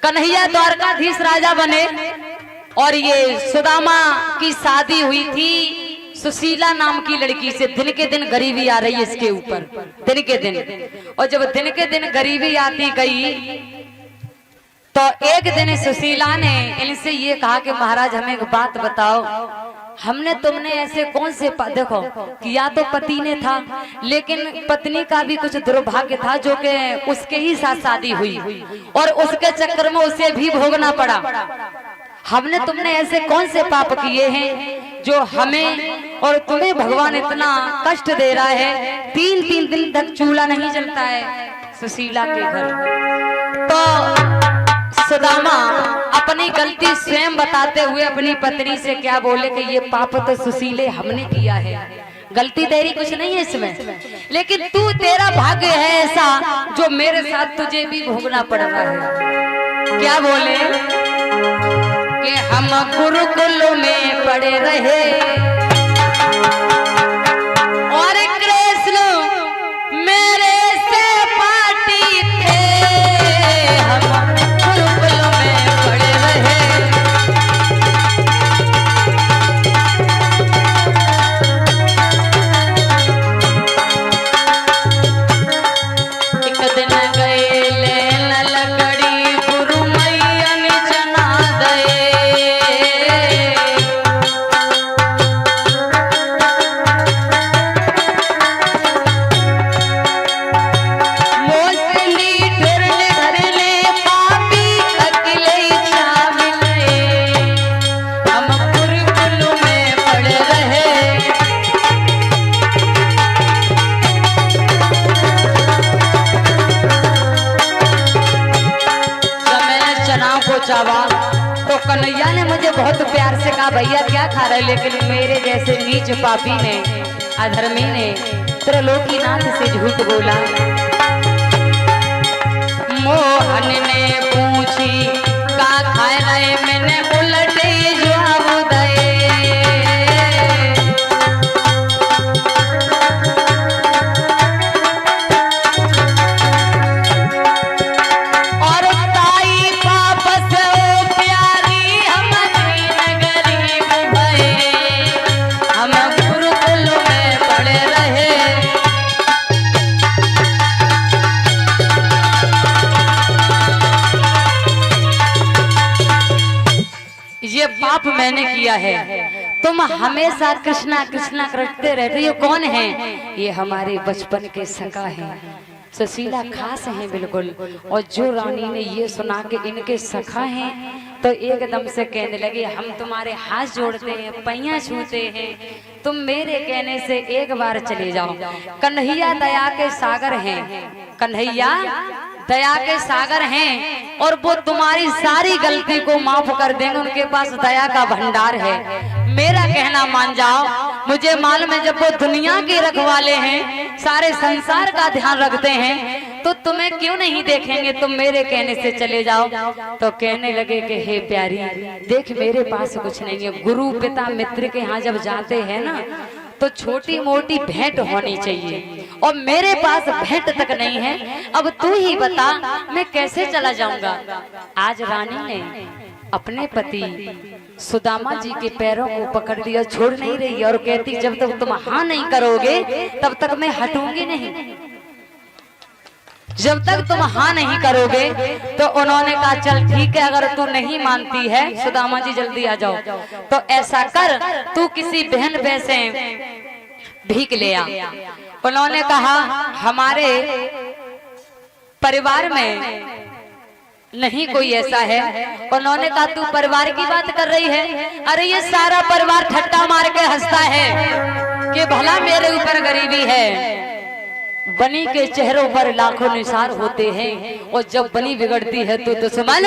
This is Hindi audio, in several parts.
कन्हैया द्वारकाधीश राजा बने और ये सुदामा की शादी हुई थी सुशीला नाम की लड़की से। दिन के दिन गरीबी आ रही है इसके ऊपर, दिन के दिन। और जब दिन के दिन गरीबी आती गई तो एक दिन सुशीला ने इनसे ये कहा कि महाराज हमें एक बात बताओ, हमने तुमने ऐसे कौन से देखो कि या तो पति ने था लेकिन पत्नी का भी कुछ दुर्भाग्य था जो कि उसके ही साथ शादी हुई और उसके चक्कर में उसे भी भोगना पड़ा। हमने तुमने ऐसे कौन से पाप किए हैं जो हमें और तुम्हें भगवान इतना कष्ट दे रहा है? 3-3 दिन तक चूल्हा नहीं जलता है सुशीला के घर। तो सुदामा अपनी गलती स्वयं बताते हुए अपनी पत्नी से क्या बोले कि ये पाप तो सुशीले हमने किया है, गलती तेरी कुछ नहीं है इसमें, लेकिन तू तेरा भाग्य है ऐसा जो मेरे साथ तुझे भी भोगना पड़ रहा है। क्या बोले कि हम गुरुकुल में पड़े रहे और कृष्ण मेरे से पाटी थे, हम गुरुकुल में पड़े रहे। एक दिन गए लेन लकड़ी गुरु मैया ने चना दे, तो कन्हैया ने मुझे बहुत प्यार से कहा भैया क्या खा रहे, लेकिन मेरे जैसे नीच पापी ने अधर्मी ने त्रिलोकीनाथ से झूठ बोला। मोहन ने पूछी का खाए रहे, मैंने उलटे जवाब दे। ये पाप मैंने किया है। तुम हमेशा कृष्णा कृष्णा करते रहते हो, कौन है? ये हमारे बचपन के सखा हैं, सुशीला खास हैं बिल्कुल। और जो रानी ने ये सुना कि इनके सखा हैं तो एकदम से कहने लगे हम तुम्हारे हाथ जोड़ते हैं, पैया छूते हैं, तुम मेरे कहने से एक बार चले जाओ। कन्हैया दया के सागर हैं, कन्हैया दया के सागर हैं और वो तुम्हारी सारी गलती को माफ कर देंगे, उनके पास दया का भंडार है। मेरा कहना मान जाओ, मुझे मालूम है जब वो दुनिया के रखवाले हैं, सारे संसार का ध्यान रखते हैं, तो तुम्हें क्यों नहीं देखेंगे, तुम मेरे कहने से चले जाओ। तो कहने लगे कि हे प्यारी देख मेरे पास कुछ नहीं है, गुरु पिता मित्र के यहाँ जब जाते हैं ना तो छोटी मोटी भेंट होनी चाहिए और मेरे पास भेंट तक नहीं है। अब तू ही बता मैं कैसे चला जाऊंगा। आज रानी ने अपने पति सुदामा जी के पैरों को पकड़ लिया, छोड़ नहीं रही और कहती जब तक तुम हाँ नहीं करोगे तब तक मैं हटूंगी नहीं, जब तक तुम हाँ नहीं करोगे। तो उन्होंने कहा चल ठीक है, अगर तू नहीं मानती है सुदामा जी जल्दी आ जाओ, तो ऐसा कर तू किसी बहन से भीख ले आ। उन्होंने कहा हमारे परिवार में नहीं कोई ऐसा है। उन्होंने कहा तू परिवार की बात कर रही है? अरे ये सारा परिवार ठट्टा मार के हंसता है कि भला मेरे ऊपर गरीबी है। बनी के चेहरों पर लाखों निशान होते हैं और जब बनी बिगड़ती है तो दुश्मन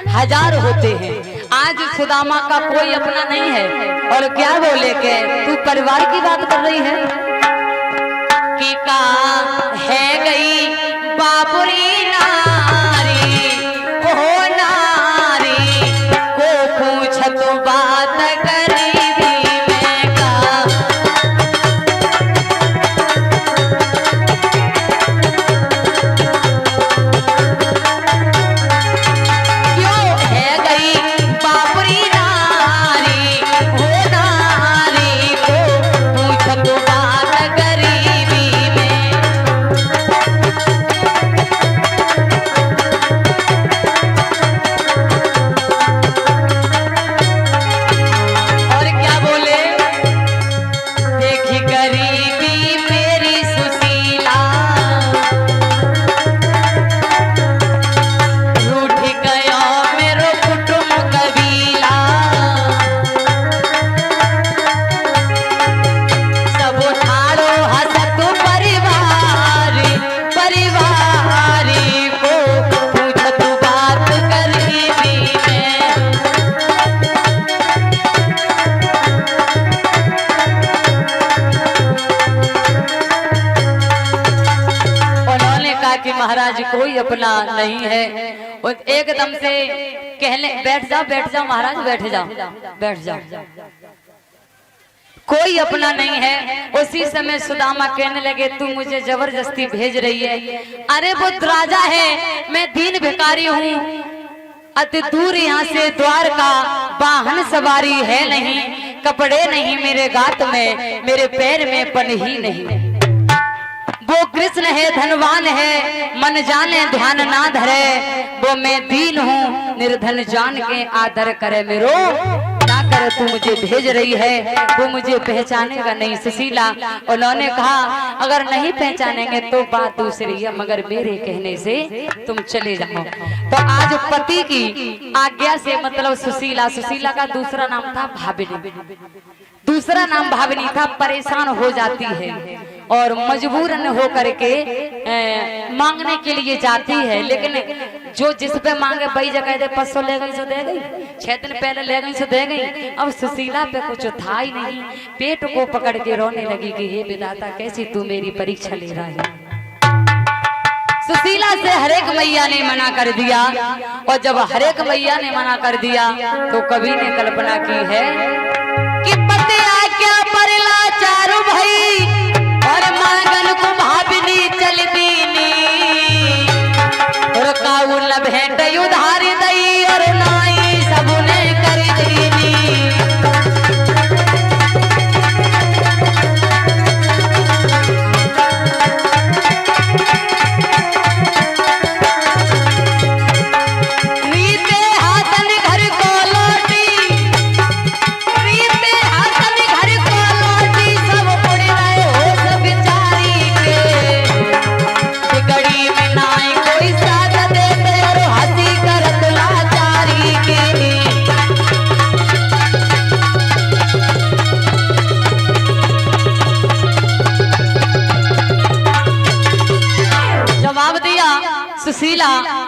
हजार होते हैं। आज सुदामा का कोई अपना नहीं है और क्या बोले के तू परिवार की बात कर रही है कि का है गई बाबुरी नारी, ओ नारी को पूछ तो बात गरीबी में का। क्यों कि महाराज कोई अपना नहीं है। और एकदम से कहने बैठ जाओ महाराज, बैठ जाओ, कोई अपना नहीं है। उसी समय सुदामा कहने लगे तू मुझे जबरदस्ती भेज रही है। अरे वो राजा है, मैं दीन भिखारी हूँ, अति दूर यहाँ से द्वार का वाहन सवारी है नहीं, कपड़े नहीं मेरे गात में, मेरे पैर में पन ही नहीं। वो कृष्ण है धनवान है, मन जाने ध्यान ना धरे, वो मैं दीन हूँ निर्धन जान के आदर करे मेरो ना करे। तू मुझे भेज रही है, वो मुझे पहचानेगा नहीं। सुशीला उन्होंने कहा अगर नहीं पहचानेंगे तो बात दूसरी है, मगर मेरे कहने से तुम चले जाओ। तो आज पति की आज्ञा से मतलब सुशीला का दूसरा नाम था भाविनी, दूसरा नाम भाविनी था। परेशान हो जाती है और मजबूरन हो करके मांगने के लिए जाती है, लेकिन जो जिस पे मांगे वही जगह दे। 500 ले गई सो दे गई, 6 दिन पहले ले गई सो दे गई। अब सुशीला पे कुछ था ही नहीं, पेट को पकड़ के रोने लगी कि हे विधाता कैसी तू मेरी परीक्षा ले रहा है। सुशीला से हरेक मैया ने मना कर दिया, और जब हरेक मैया ने मना कर दिया तो कवि ने कल्पना की है कि पति आज्ञा पर लाचारू भई और मांगन को भाविनी चल दीनी, और काऊ न भेंट उधारी दई और नाई सबने कर दीनी। सुशीला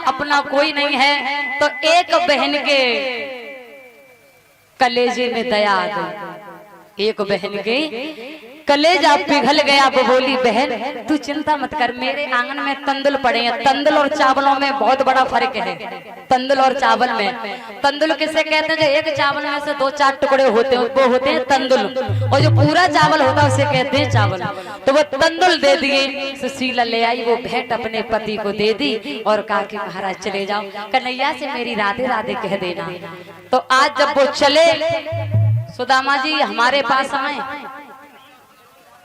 अपना कोई नहीं है तो एक बहन के कलेजे में दया आ गई। एक बहन के कलेजा पिघल गया। वो बोली बहन तू चिंता मत कर, मेरे आंगन में तंदुल पड़े हैं। तंदुल और चावलों में बहुत बड़ा फर्क है। तंदुल और चावल में, तंदुल किसे कहते हैं जो एक चावल में से 2-4 टुकड़े होते हैं वो होते हैं तंदुल, और जो पूरा चावल होता है उसे कहते हैं चावल। तो वो तंदुल दे दिए। सुशीला ले आई, वो भेंट अपने पति को दे दी और कहा कि महाराज चले जाओ, कन्हैया से मेरी राधे राधे कह देना। तो आज जब वो चले, सुदामा जी हमारे पास आए